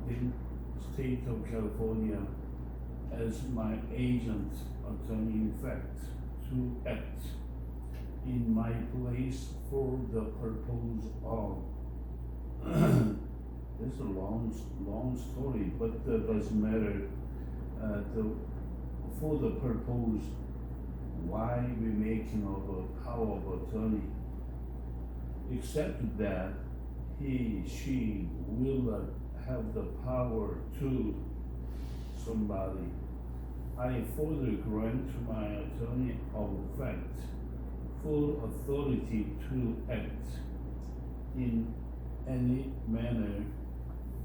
Consulting, State of California, as my agent attorney, in fact, to act in my place for the purpose of it's a long story, but doesn't matter. For the purpose why we making of a power of attorney, except that she will have the power to somebody. I further grant to my attorney of fact full authority to act in any manner,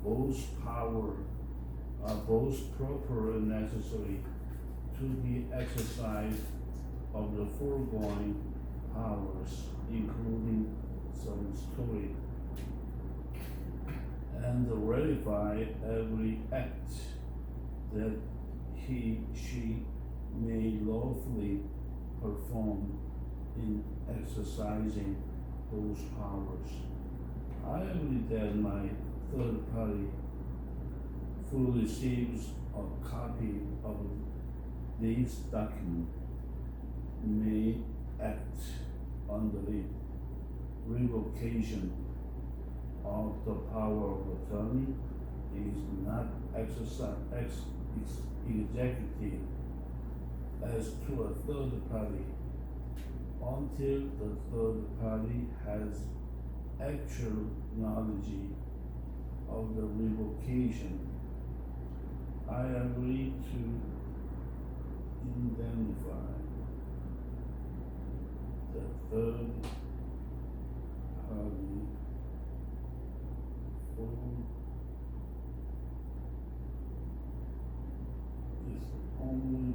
both power are both proper and necessary to the exercise of the foregoing powers, including some story, and ratify every act that she may lawfully perform in exercising those powers. I agree that my third party who receives a copy of this document may act on the revocation of the power of attorney is not executive as to a third party until the third party has actual knowledge of the revocation. I agree to indemnify the third party for is only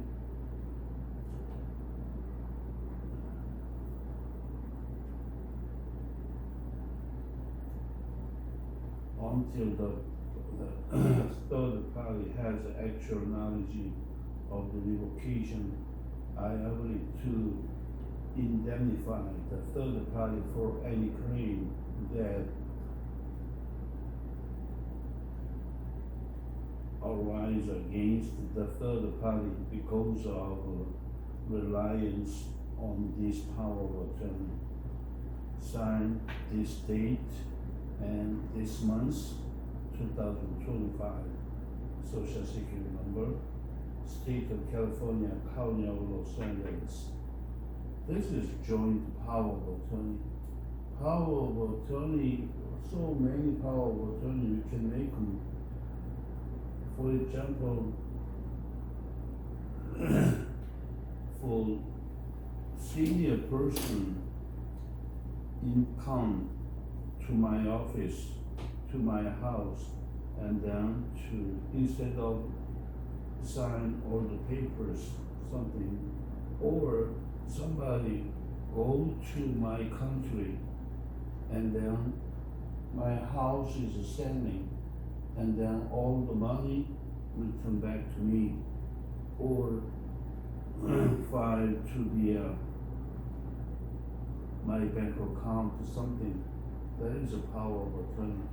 until the third party has actual knowledge of the revocation. I agree to indemnify the third party for any claim that arise against the third party because of reliance on this power of attorney. Signed this date and this month, 2025, Social Security number, State of California, County of Los Angeles. This is joint power of attorney. Power of attorney, so many power of attorney you can make them. For example, for senior person in come to my office, to my house, and then to, instead of sign all the papers, something, or somebody go to my country, and then my house is standing, and then all the money return back to me, or filed to the my bank account or something. That is a power of attorney.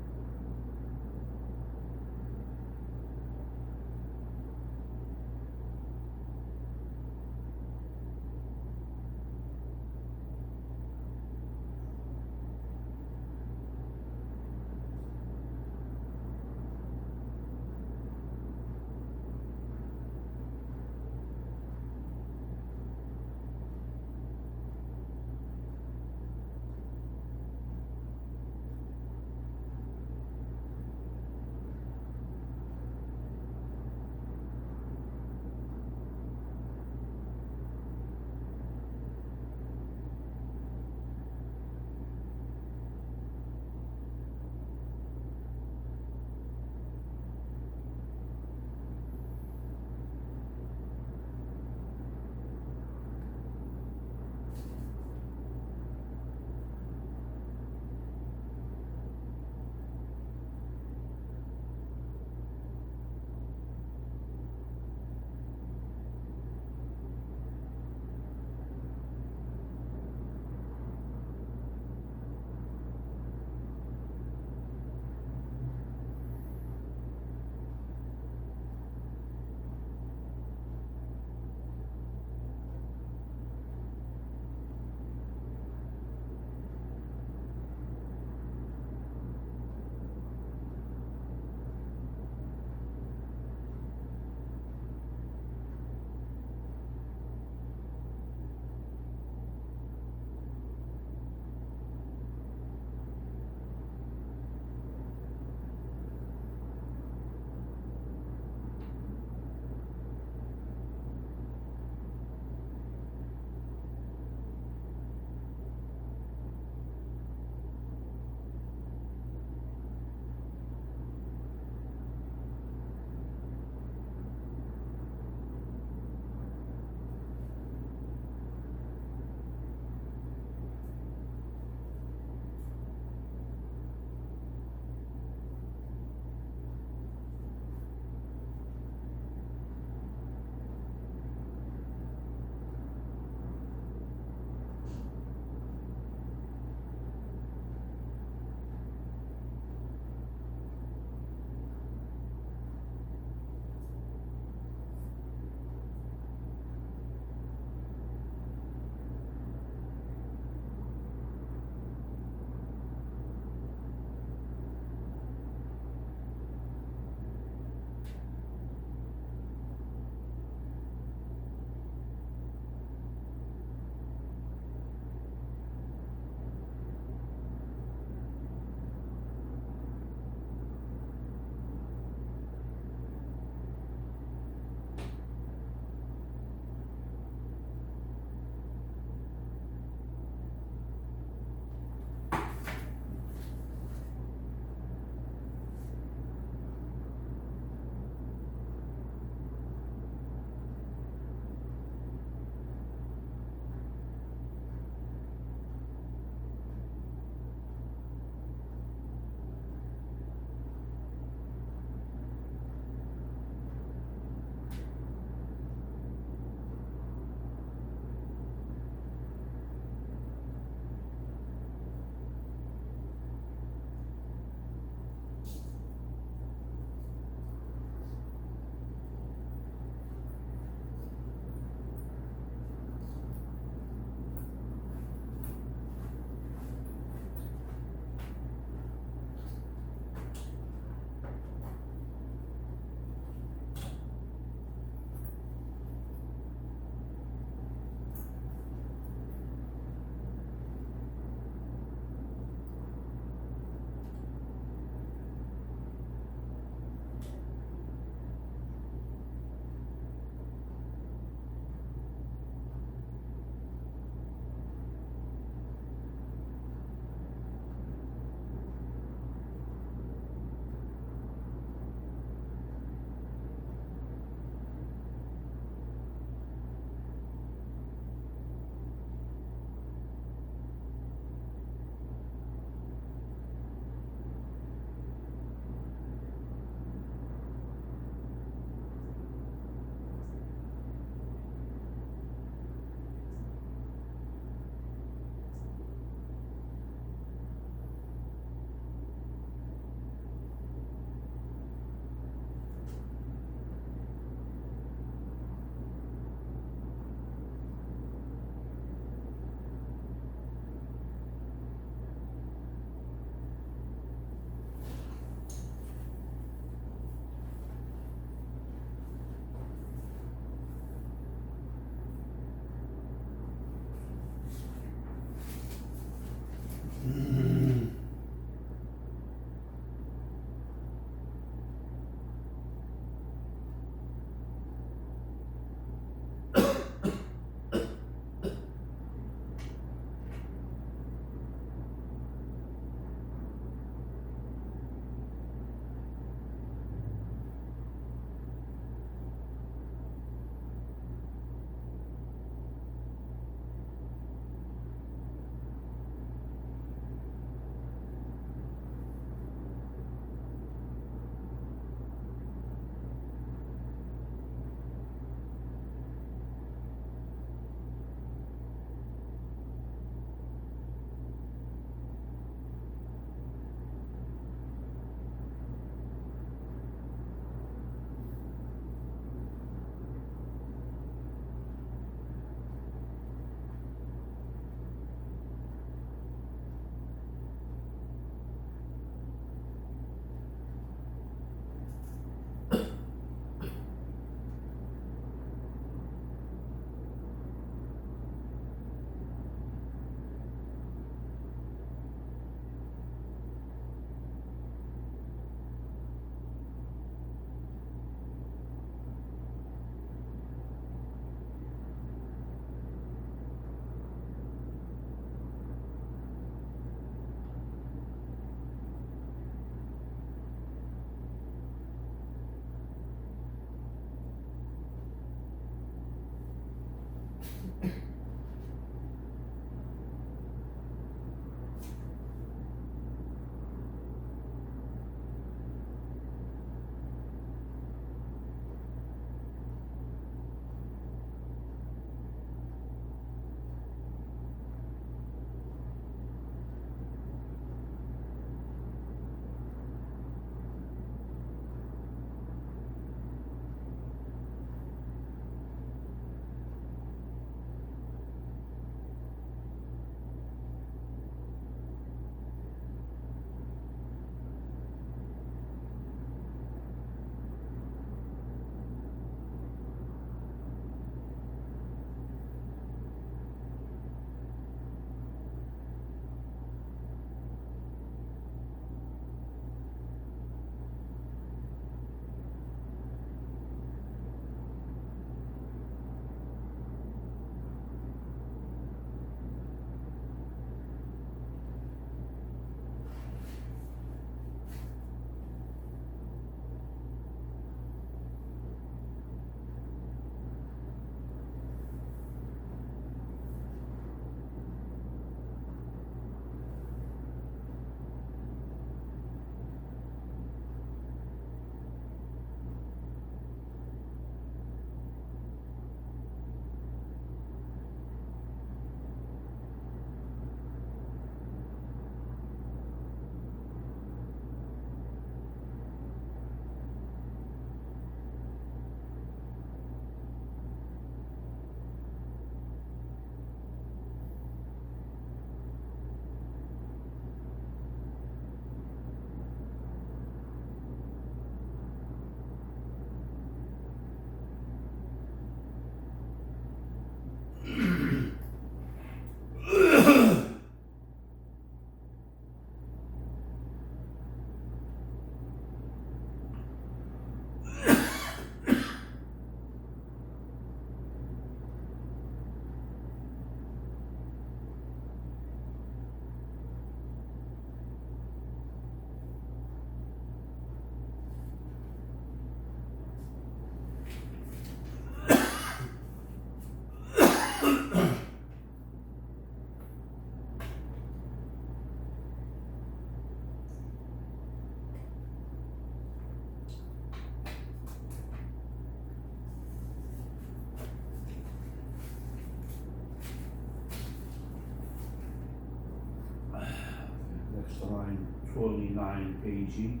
next line 29 page.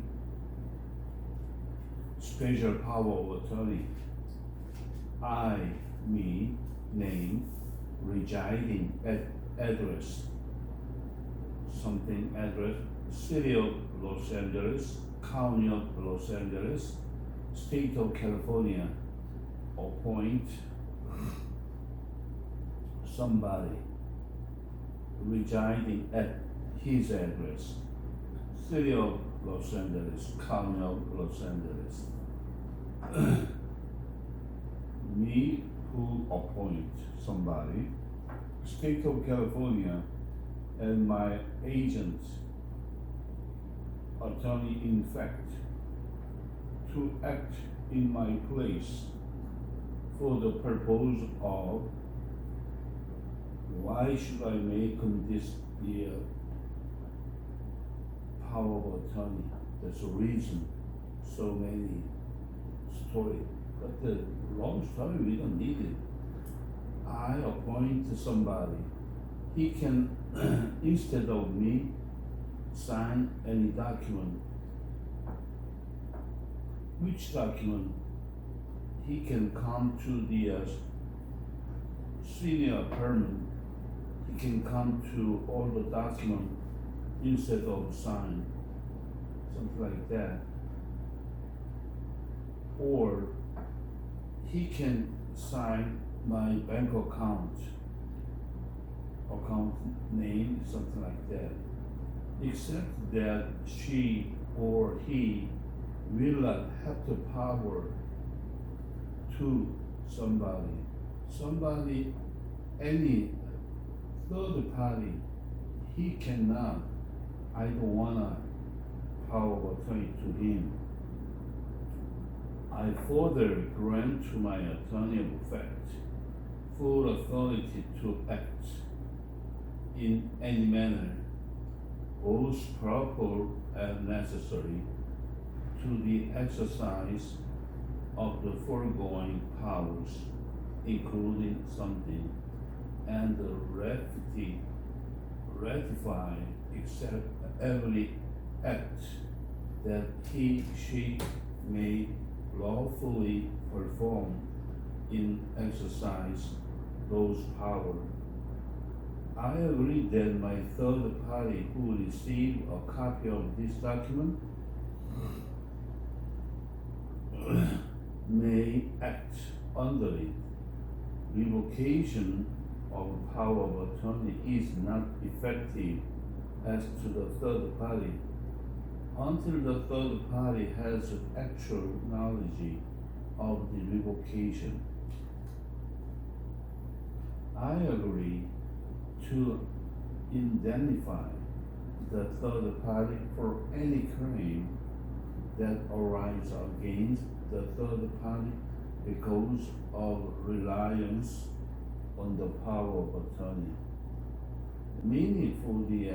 Special power of attorney. I, me, name, residing at address, something address, city of Los Angeles, county of Los Angeles, state of California, appoint somebody residing at his address, city of Los Angeles, county of Los Angeles. Me who appoint somebody, state of California, and my agent, attorney in fact, to act in my place for the purpose of why should I make this the power of attorney? That's the reason. So many story, but the long story we don't need it. I appoint somebody. He can instead of me sign any document. Which document? He can come to the senior permanent. He can come to all the document instead of sign, something like that. Or he can sign my bank account name, something like that. Except that she or he will not have the power to somebody, any third party, he cannot, I don't want a power of attorney to him. I further grant to my attorney of fact full authority to act in any manner, both proper and necessary, to the exercise of the foregoing powers, including something, and ratify except every act that she may lawfully perform in exercise those powers. I agree that my third party who receive a copy of this document may act under it. Revocation of power of attorney is not effective as to the third party until the third party has actual knowledge of the revocation. I agree to indemnify the third party for any claim that arises against the third party because of reliance on the power of attorney. Meaning for the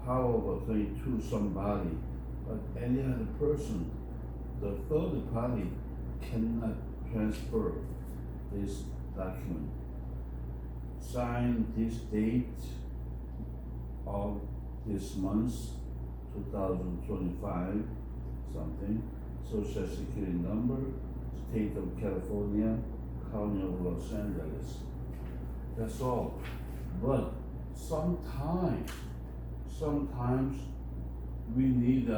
power of attorney to somebody, but any other person, the third party cannot transfer this document. Sign this date of this month, 2025, something, Social Security number, State of California, County of Los Angeles. That's all. But sometimes we need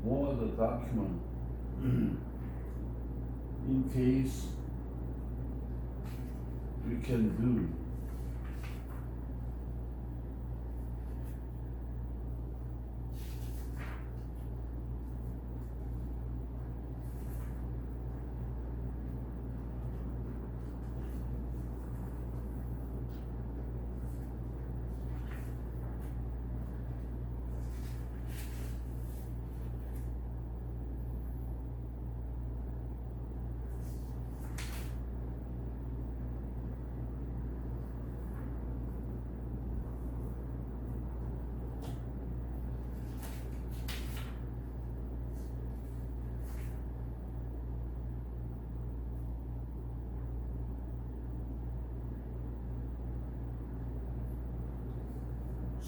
more of the document in case we can do.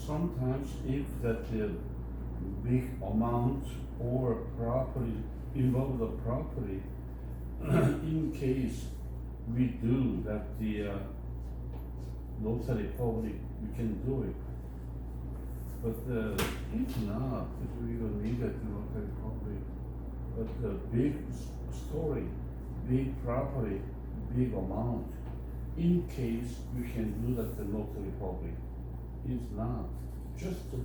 sometimes if that big amount or property involve the property, in case we do that the notary public, we can do it. But if not, if we don't need that notary public, but the big story, big property, big amount, in case we can do that the notary public. If not, just the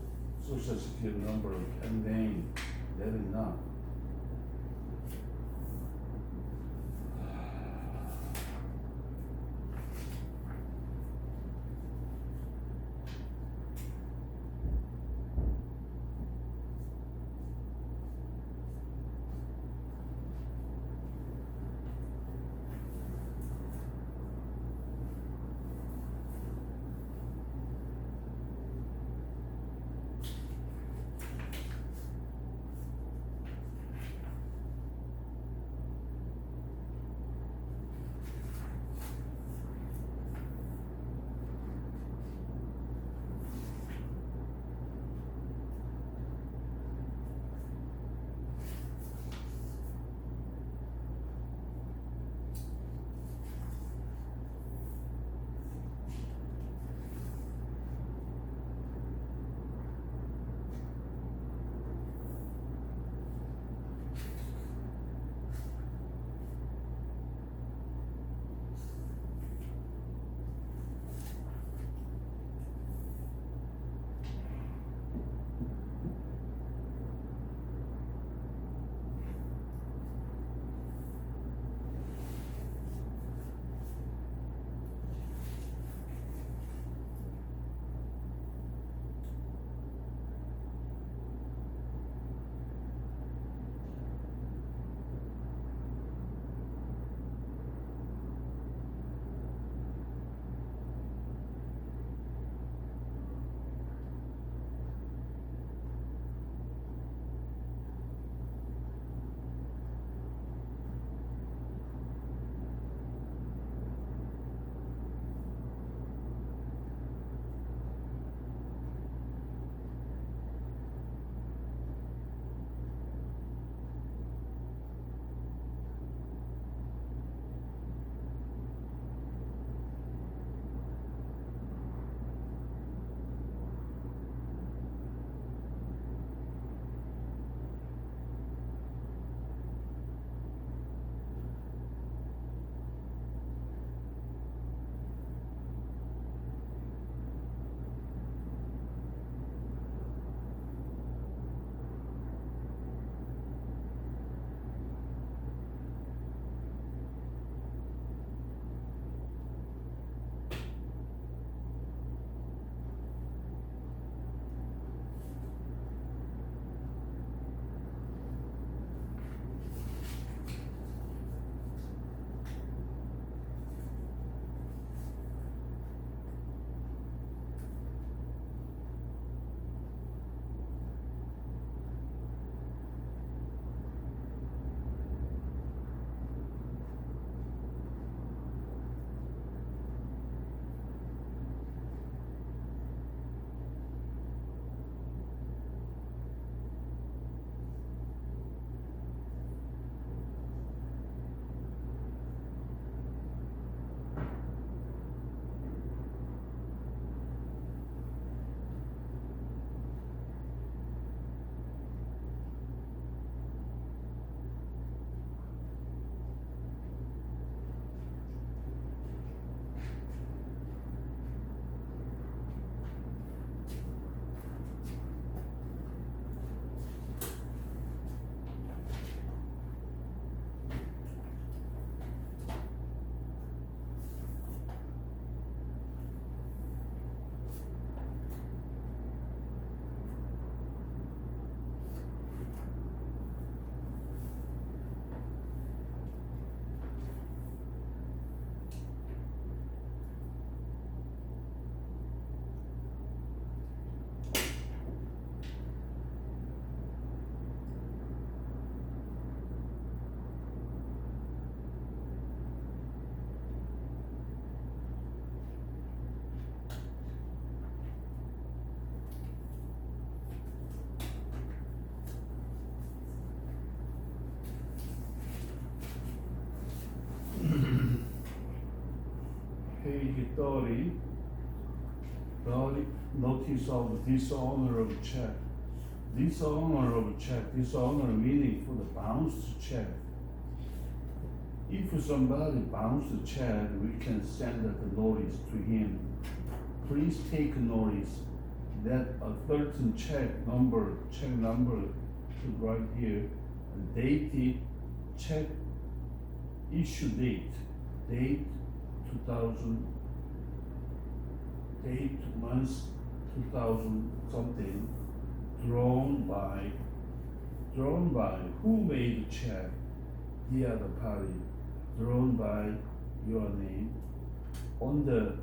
social security number and name, that is enough. page 30, notice of dishonor of check. Dishonor of check, dishonor meaning for the bounced check. If somebody bounced the check, we can send the notice to him. Please take notice that a certain check number is right here, dated check issue date 2000, date months 2000 something, drawn by who made the check, the other party, drawn by your name. On the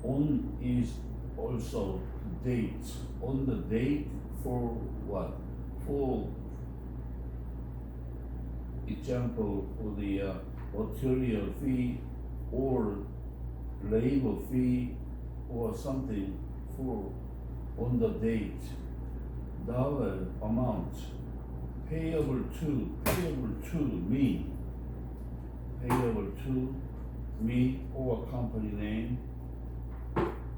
on is also date. On the date for what? For example, for the material fee or labor fee or something for on the date. Dollar amount payable to me or company name,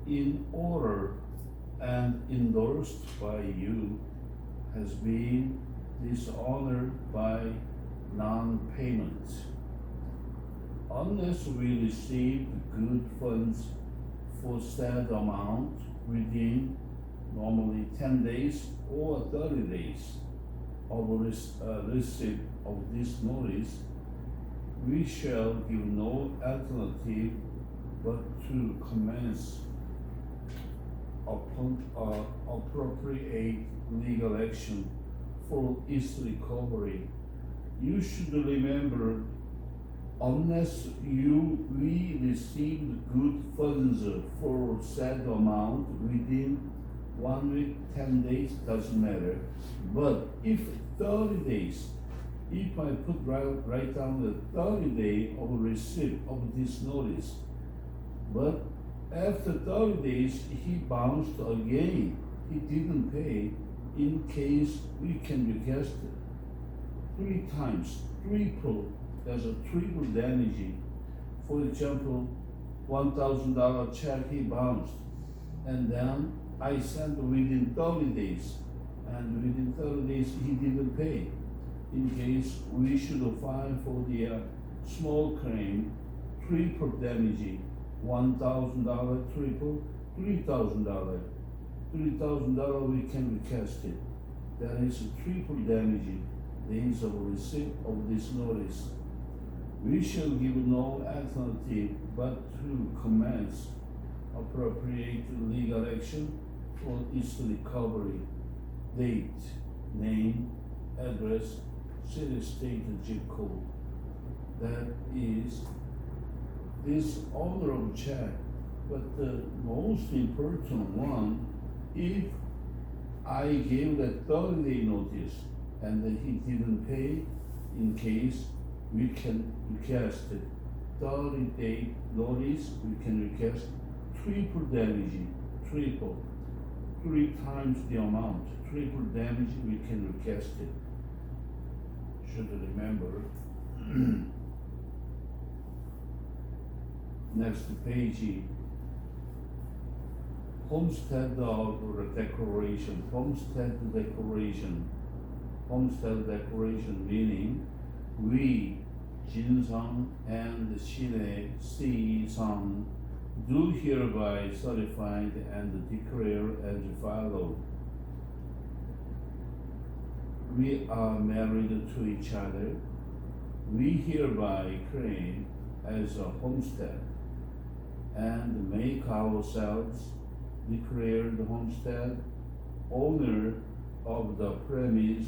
in order and endorsed by you, has been dishonored by non-payment. Unless we receive good funds for said amount within normally 10 days or 30 days of receipt of this notice, we shall give no alternative but to commence upon appropriate legal action for its recovery. You should remember, unless we received good funds for said amount within 1 week, 10 days, doesn't matter. But if 30 days, if I put write down the 30 day of receipt of this notice, but after 30 days he bounced again, he didn't pay, in case we can request 3 times, there's a triple damage. For example, $1,000 check he bounced, and then I sent within 30 days, and within 30 days he didn't pay. In case we should file for the small claim, triple damage, $1,000 triple, $3,000. $3,000 we can request it. That is a triple damage, days of receipt of this notice. We shall give no alternative but to commence appropriate legal action for its recovery. Date, name, address, city, state, and zip code. That is this honorable check. But the most important one, if I gave that 30-day notice and then he didn't pay, in case we can request 30-day notice, we can request triple damage, 3 times the amount, triple damage, we can request it. Should remember. Next page, homestead declaration. Homestead declaration meaning we, Jinsang and Shine Si-sang, do hereby certify and declare as follows. We are married to each other. We hereby claim as a homestead and make ourselves declared homestead owner of the premise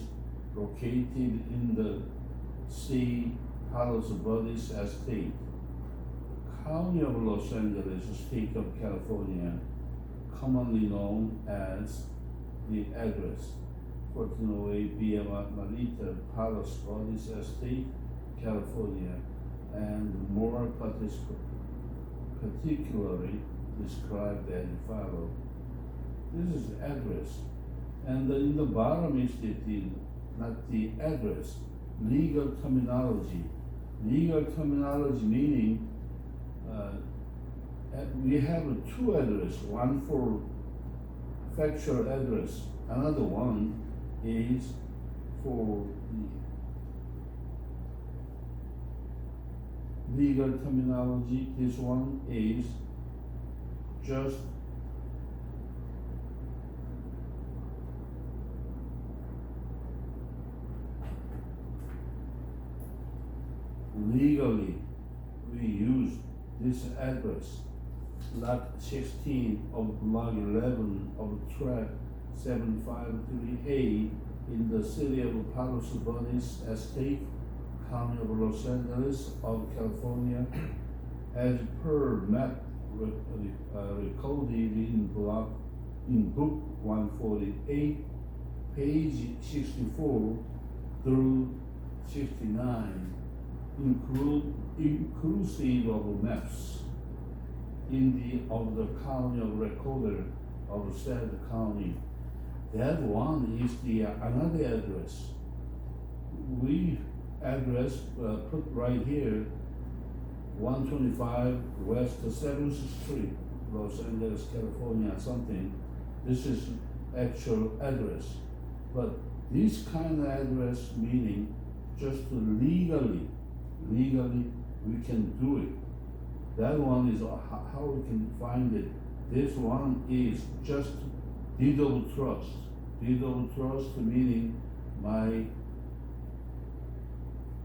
located in the C. Palos Verdes Estate, County of Los Angeles, State of California, commonly known as the address 1408 Via Marita, Palos Verdes Estate, California, and more particularly described as follows. This is the address, and in the bottom is not the address, legal terminology. Legal terminology meaning we have two addresses, one for factual address, another one is for the legal terminology. This one is just legally we use this address, lot 16 of block 11 of track 753A in the city of Palos Verdes Estate, County of Los Angeles of California, as per map recorded in book 148, page 64 through 69, inclusive of maps of the county of recorder of said county. That one is the another address. We address put right here 125 West 7th Street, Los Angeles, California, something. This is actual address. But this kind of address meaning just legally we can do it. That one is how we can find it. This one is just deed of trust. Deed of trust meaning my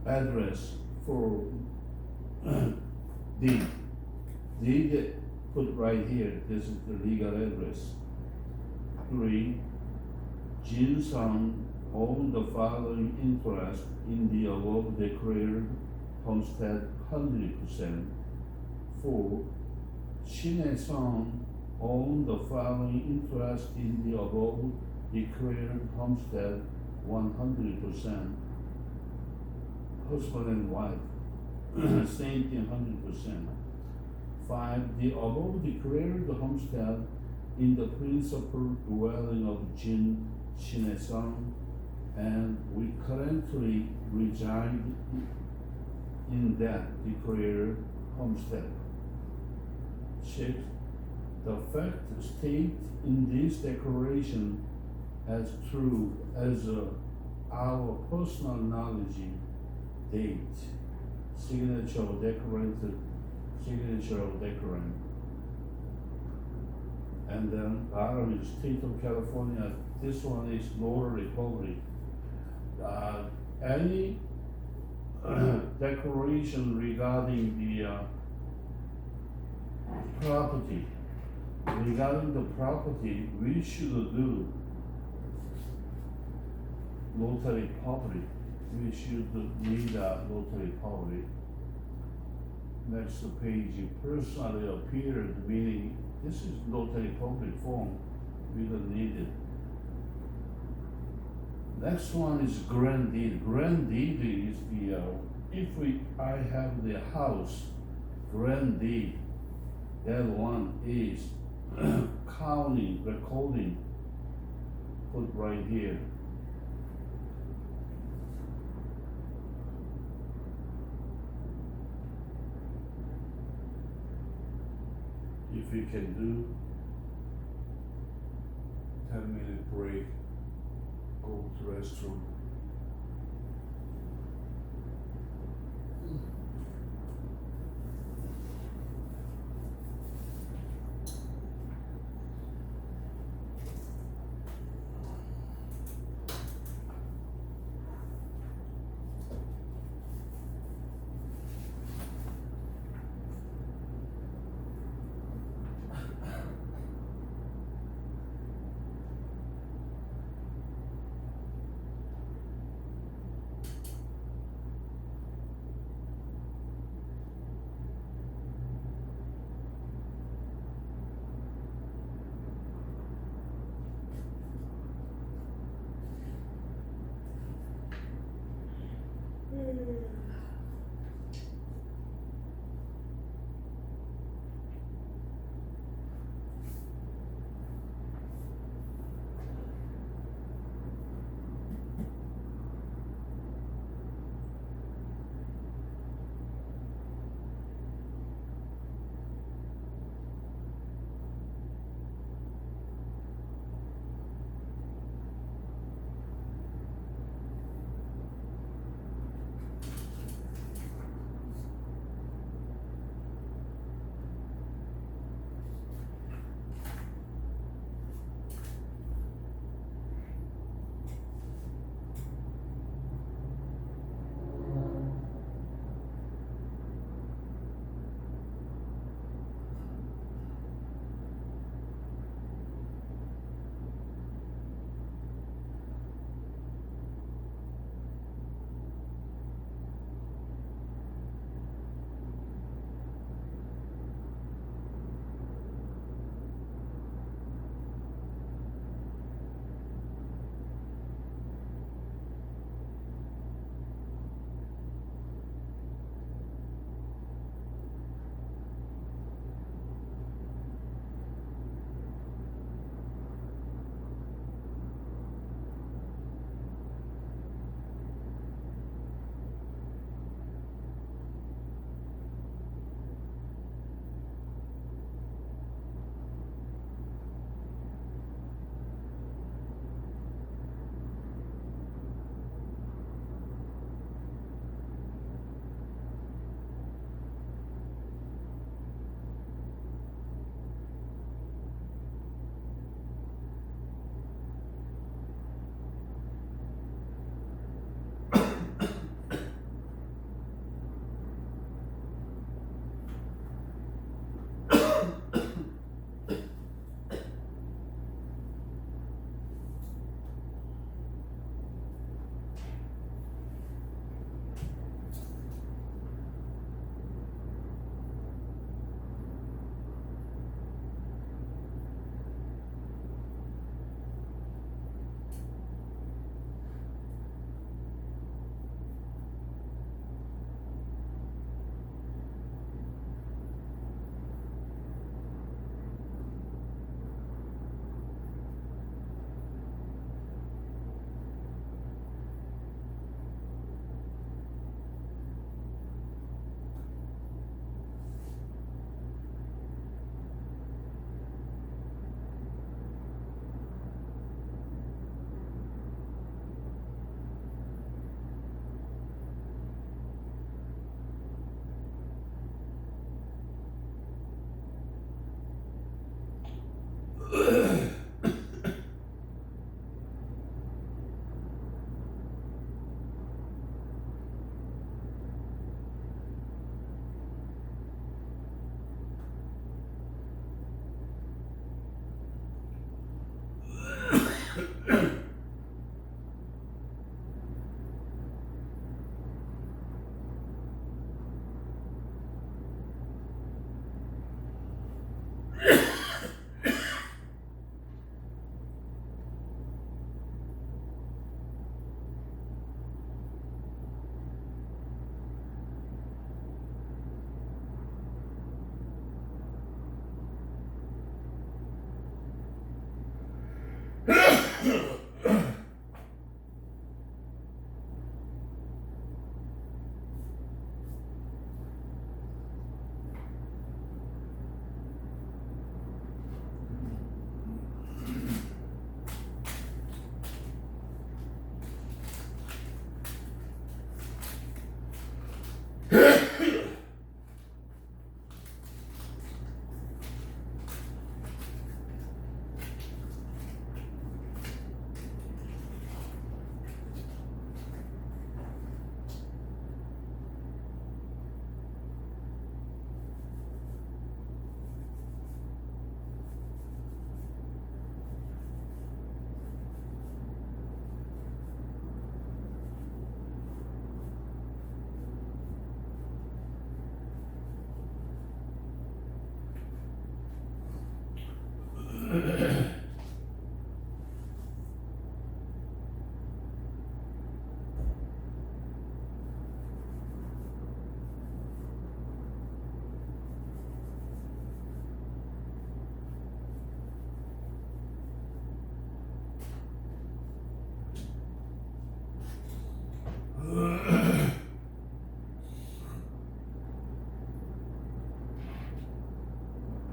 address for deed. Deed put right here. This is the legal address. 3. Jin Sung owned the following interest in the above declared homestead 100%. 4. Shin Sung owned the following interest in the above declared homestead 100%. Husband and wife, same thing 100%. 5. The above declared homestead in the principal dwelling of Jin Shin-sung, and we currently reside in that declared homestead. 6. The fact stated in this declaration as true as our personal knowledge, date, signature of declarant, and then bottom is State of California. This one is notary public. Any declaration regarding the property, we should do notary public. We should read notary public. Next page, personally appeared, meaning this is notary public form. We don't need it. Next one is grand deed. Grand deed is the I have the house, grand deed. That one is county recording. Put right here. If we can do 10-minute break, go to restroom.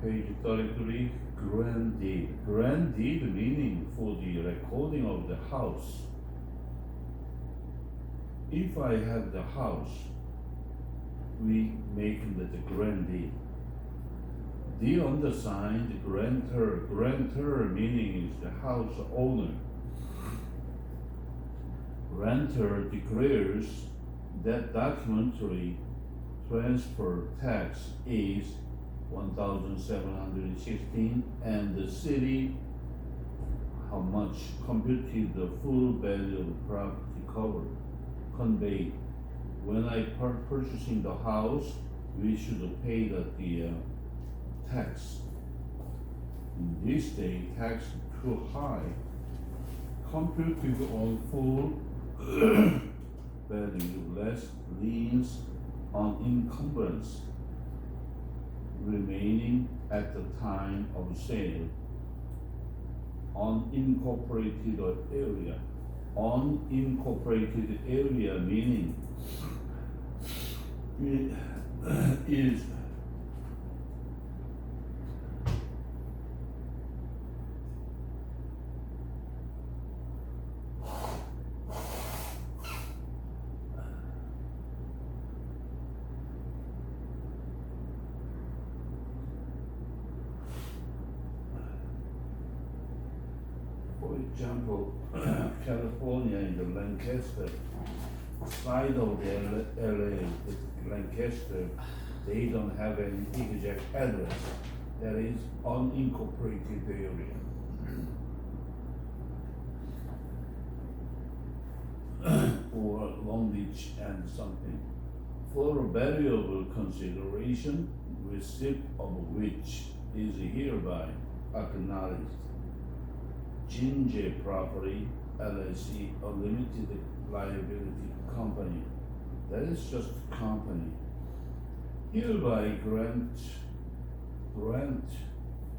Page 33, grand deed. Grand deed meaning for the recording of the house. If I have the house, we make it the grand deed. The undersigned grantor. Grantor meaning is the house owner. Grantor declares that documentary transfer tax is 1,716 and the city how much computed the full value of the property covered conveyed. When I purchasing the house, we should pay the tax. In this day, tax too high, computed on full value, less liens on encumbrance remaining at the time of sale. Unincorporated area. Unincorporated area meaning it is for example, California in the Lancaster side of the LA, the Lancaster, they don't have any exact address. That is unincorporated area. Or Long Beach and something. For a variable consideration, receipt of which is hereby acknowledged. Ginger Property LLC, a limited liability company. That is just a company. Hereby grant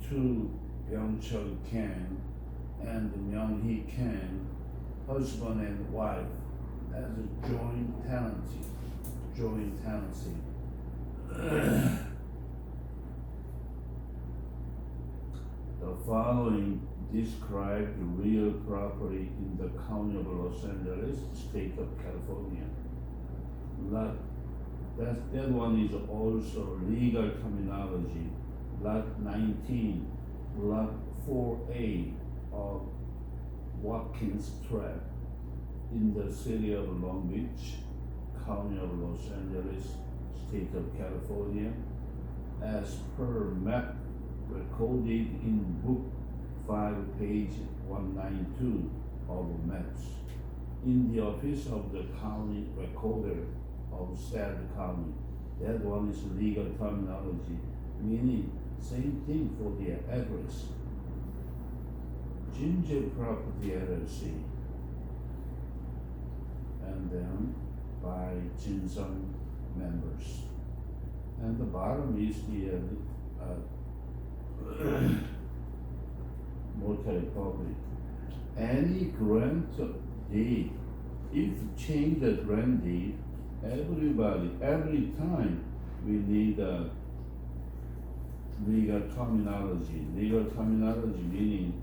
to Byung-Chul Kang and Myung-hee Kang, husband and wife, as a joint tenancy. The following describe the real property in the county of Los Angeles, state of California. That one is also legal terminology. Lot 19, Lot 4A of Watkins Tract in the city of Long Beach, County of Los Angeles, State of California, as per map recorded in Book 5, page 192 of maps, in the office of the county recorder of said county. That one is legal terminology, meaning same thing for the address. Ginger Property LLC, and then by Jinsung members. And the bottom is the notary public. Any grant deed, if change the grant deed, every time we need a legal terminology. Legal terminology meaning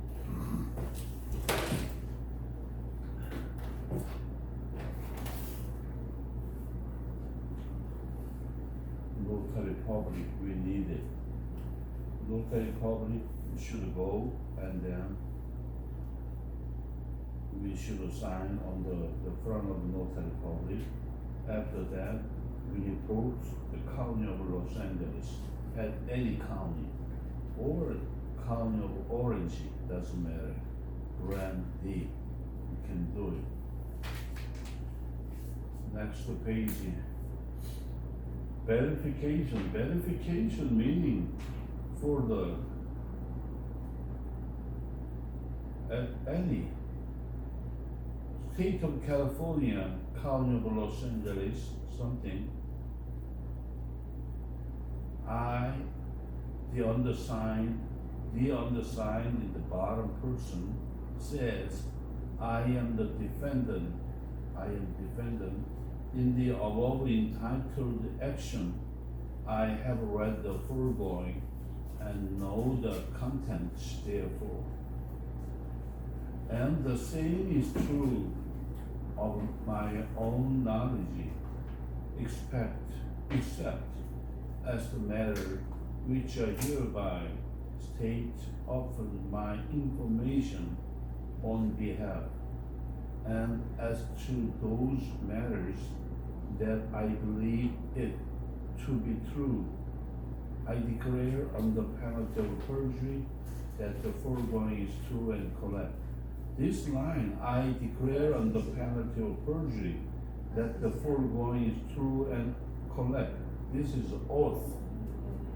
notary public, we need it. Notary public should go, and then we should sign on the front of the notary public. After that, we report the county of Los Angeles, at any county, or county of Orange, doesn't matter. Grant deed, you can do it. Next page. Verification. Verification meaning for the at any State of California, County of Los Angeles, something. The undersigned in the bottom person says, I am the defendant. In the above entitled action, I have read the foregoing and know the contents therefore. And the same is true of my own knowledge, except as the matter which I hereby state often my information on behalf, and as to those matters that I believe it to be true, I declare under penalty of perjury that the foregoing is true and correct. This line, I declare under penalty of perjury that the foregoing is true and correct. This is oath.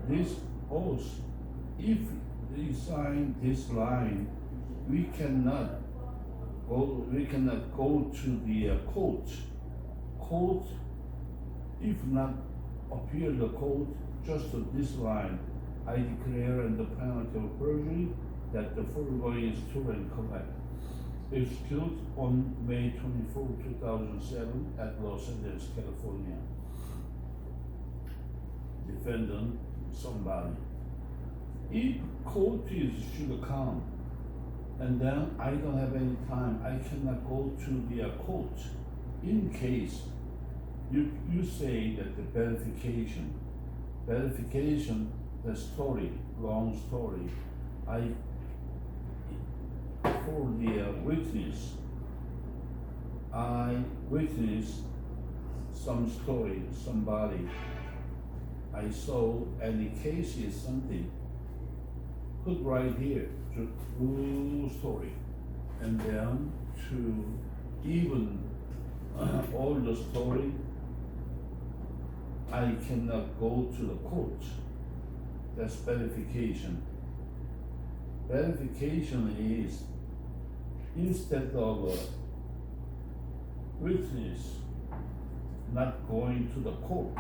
This oath, if we sign this line, we cannot go to the court. Court, if not appear the court, just this line, I declare under penalty of perjury that the foregoing is true and correct. Executed on May 24, 2007 at Los Angeles, California. Defendant, somebody. If court should come, and then I don't have any time, I cannot go to the court. In case you say that the verification, the story, long story, for the witness, I witnessed some story, somebody, I saw any cases, something, put right here, true story, and then to even all the story, I cannot go to the court. That's verification. Verification is instead of a witness not going to the court,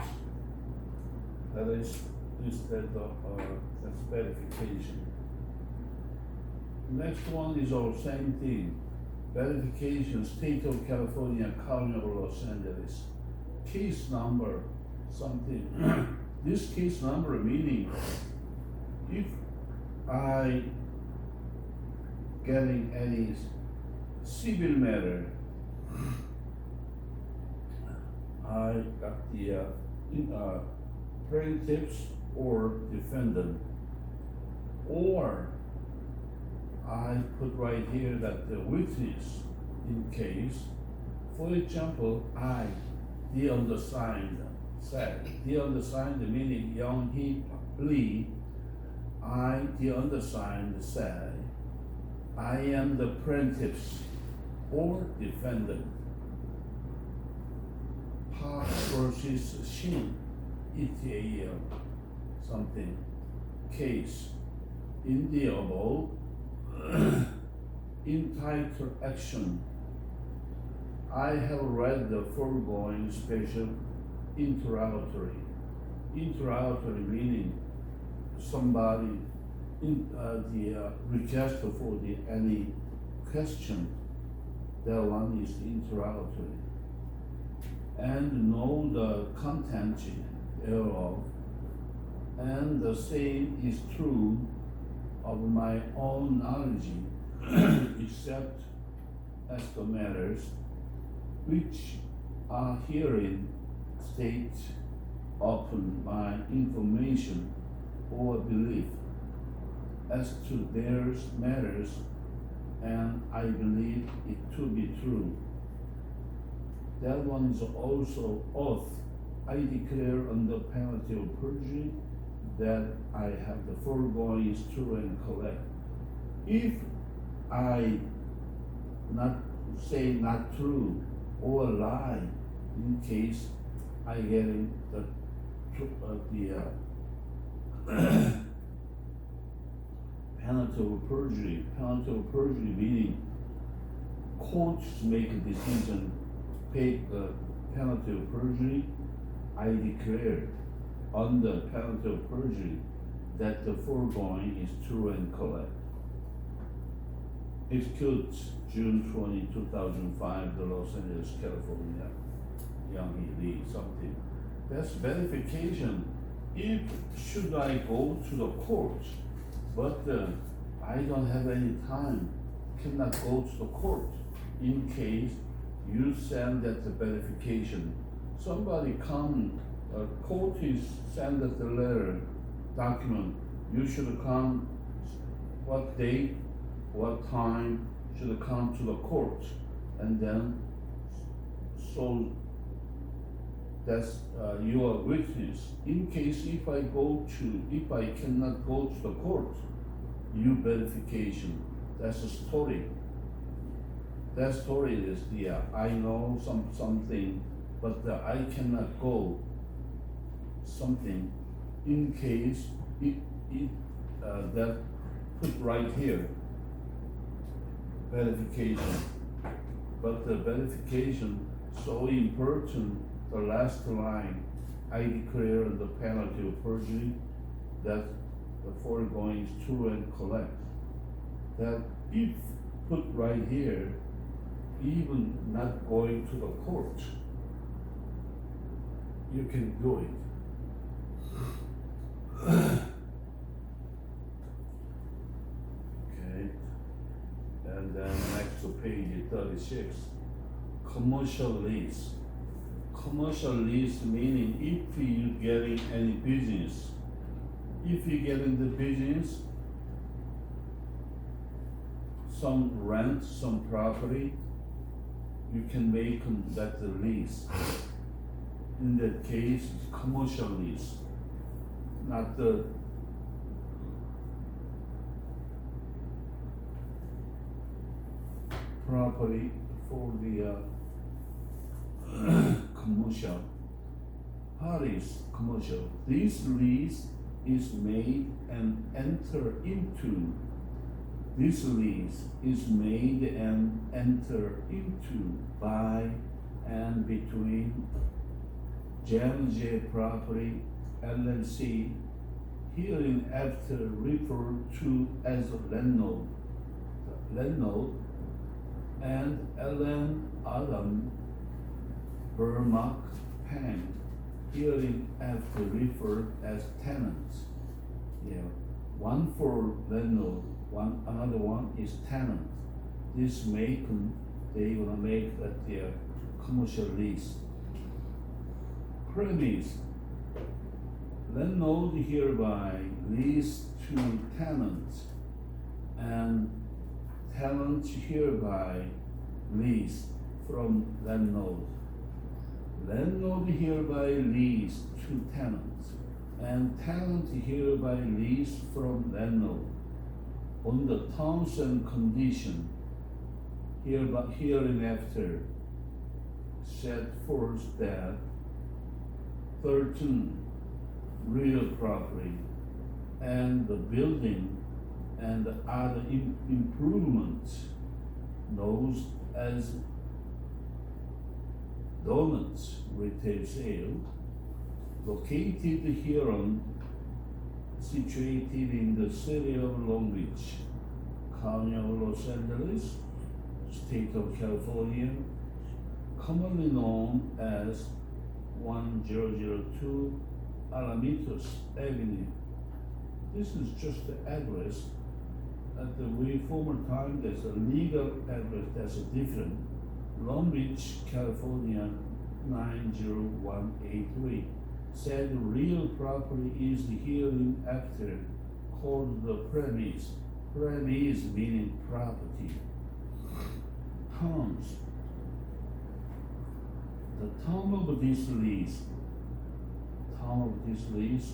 that is instead of that's verification. Next one is our same thing. Verification, State of California, County of Los Angeles. Case number, something. This case number meaning if I getting any civil matter, I got the plaintiffs or defendant, or I put right here that the witness in case, for example, I, the undersigned, said, the undersigned meaning Young Hee Lee, I, the undersigned, said, I am the plaintiff or defendant. Park versus Shin, ETAL, something, case. In the above, entitled action, I have read the foregoing special interrogatory. Interrogatory meaning somebody in the request for the any question. That one is the interrogatory. And know the content thereof, and the same is true of my own knowledge, except as the matters which are herein state upon my information or belief as to their matters, and I believe it to be true. That one is also oath. I declare under penalty of perjury that I have the foregoing is true and correct. If I not say not true or lie, in case I get in the penalty of perjury. Penalty of perjury meaning courts make a decision, pay the penalty of perjury. I declare under penalty of perjury that the foregoing is true and correct. Executed June 20, 2005, the Los Angeles, California, Young Hee Lee, something. That's verification. If should I go to the court, but I don't have any time, cannot go to the court. In case you send that the verification, somebody come, court is send us the letter, document, you should come, what date, what time should come to the court, and then so that's your witness. In case if I cannot go to the court, you verification. That's a story. That story is the I know something, but I cannot go. Something. In case that put right here. Verification. But the verification so important. The last line, I declare the penalty of perjury that the foregoing is true and correct. That if put right here, even not going to the court, you can do it. Okay, and then next to page 36, commercial lease. Commercial lease meaning if you getting any business, if you get in the business, some rent, some property, you can make that the lease. In that case, it's commercial lease, not the property for the commercial parties. Commercial. This lease is made and enter into. This lease is made and enter into by and between J&J Property LLC, hereinafter referred to as landlord, and Ellen Adam Burmack Pang, hereinafter referred as tenants. Yeah, one for landlord, another one is tenant. This make them, they gonna make that their commercial lease. Premise: landlord hereby lease to tenants, and tenant hereby lease from landlord. Landlord hereby lease to tenant, and tenant hereby lease from landlord on the terms and condition hereinafter set forth that 13 real property and the building and other improvements known as donuts retail sale located hereon, situated in the city of Long Beach, County of Los Angeles, State of California, commonly known as 1002 Alamitos Avenue. This is just the address. At the way former time, there's a legal address that's different. Long Beach, California 90183. Said real property is hereinafter called the premise. Premise meaning property. Terms. The term of this lease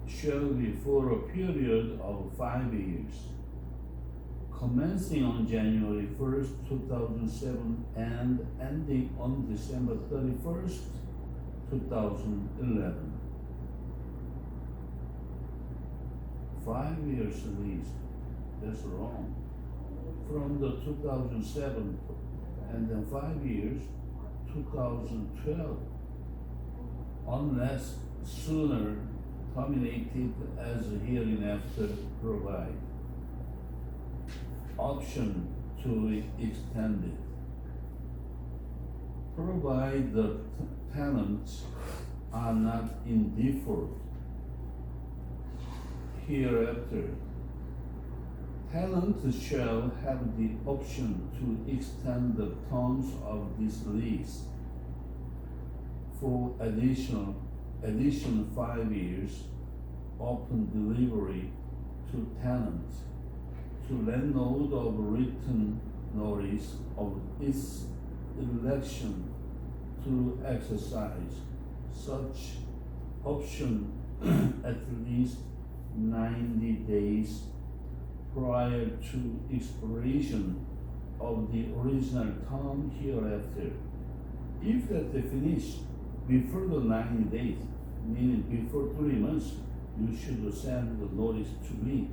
shall be for a period of 5 years, commencing on January 1st, 2007 and ending on December 31st, 2011. 5 years lease, that's wrong. From the 2007 and then 5 years, 2012, unless sooner terminated as hereinafter provide. Option to extend it. Provide the tenants are not in default hereafter. Tenants shall have the option to extend the terms of this lease for additional 5 years upon delivery to tenants, to landlord of written notice of its election to exercise such option at least 90 days prior to expiration of the original term hereafter. If that they finish before the 90 days, meaning before 3 months, you should send the notice to me.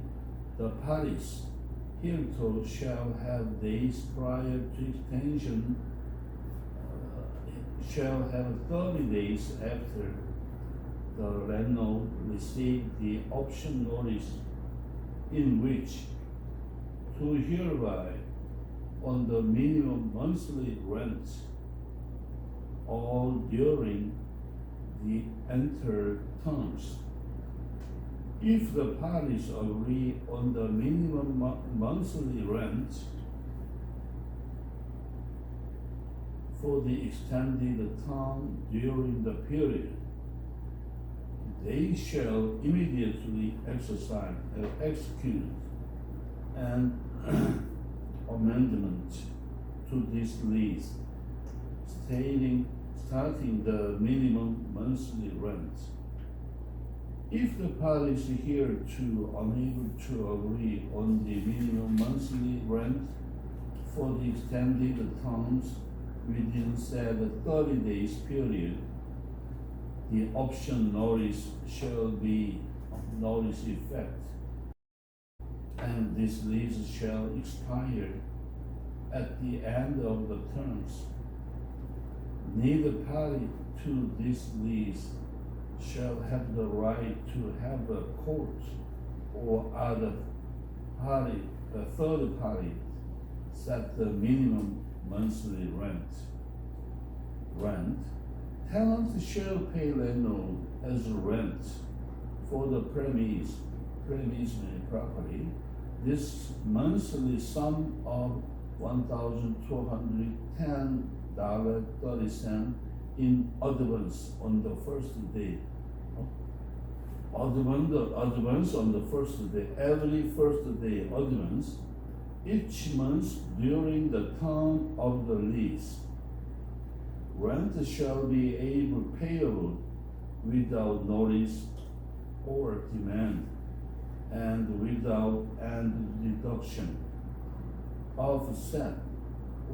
The parties hereto shall have days prior to extension, shall have 30 days after the landlord received the option notice, in which to hereby on the minimum monthly rent all during the entered terms. If the parties agree on the minimum monthly rent for the extended term during the period, they shall immediately execute an amendment to this lease, starting the minimum monthly rent. If the parties hereto unable to agree on the minimum monthly rent for the extended terms within said 30 days period, the option notice shall be of notice effect, and this lease shall expire at the end of the terms. Neither party to this lease shall have the right to have a court or other party, a third party, set the minimum monthly rent. Tenants shall pay landlord as rent for the premise property. This monthly sum of $1,210.30 in advance on the first day. Advance on the first day. Every first day advance each month during the term of the lease. Rent shall be payable without notice or demand, and without deduction, offset,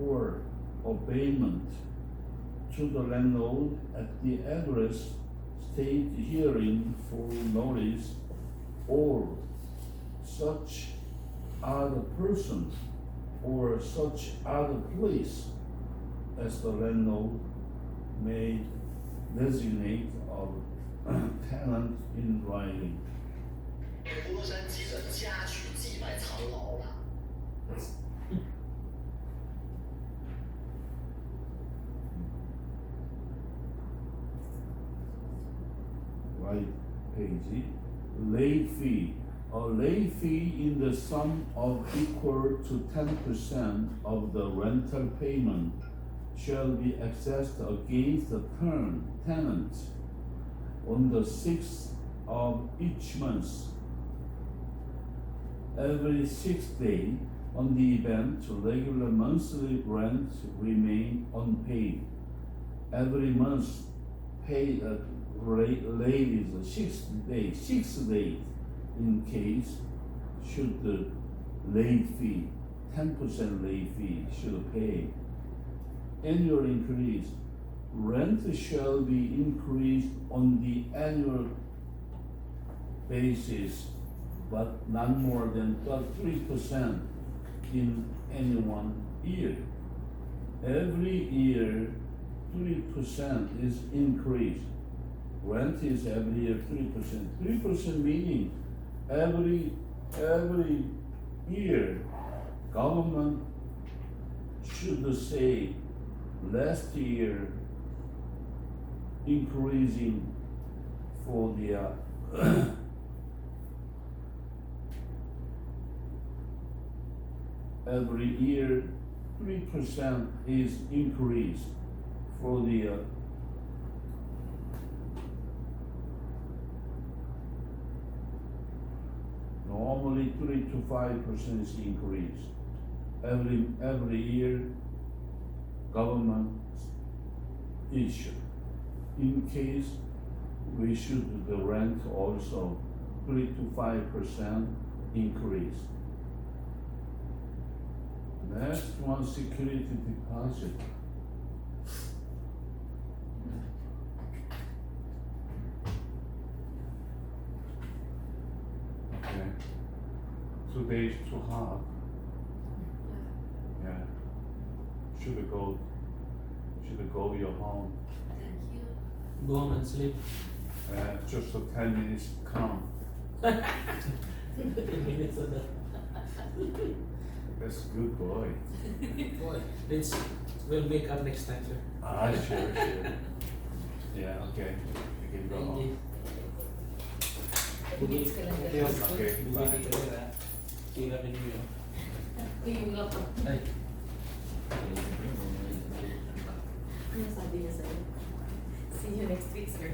or abatement to the landlord at the address stated herein for notice, or such other person or such other place as the landlord may designate of tenant in writing. 湖泊山记着家去祭拜苍老了。 Right page. Late fee. A late fee in the sum of equal to 10% of the rental payment shall be assessed against the tenant on the 6th of each month. Every 6th day on the event, regular monthly rent remain unpaid. Every month paid late is 6 days in case should the late fee, 10% late fee should pay. Annual increase. Rent shall be increased on the annual basis, but not more than 3% in any 1 year. Every year, 3% is increased. Rent is every year 3%. 3% meaning every year government should say last year increasing for the every year 3% is increased for the normally 3 to 5% is increase. Every year government issue. In case we should do the rent also 3 to 5% increase. Next one, security deposit. Okay. Today is too hot. Yeah. Should go your home. Thank you. Go home and sleep. Just for 10 minutes come. 10 minutes of that. That's a good boy. Boy, we'll make up next time, sir. Ah, sure. Yeah, okay. You can go home. Bugis ka lang Okay, guys. Okay, bye. Bumili ka rin, ha? Sila rin yun. Yung nga pa. Ay. Ano sabi niya sa'yo? See you next week, sir.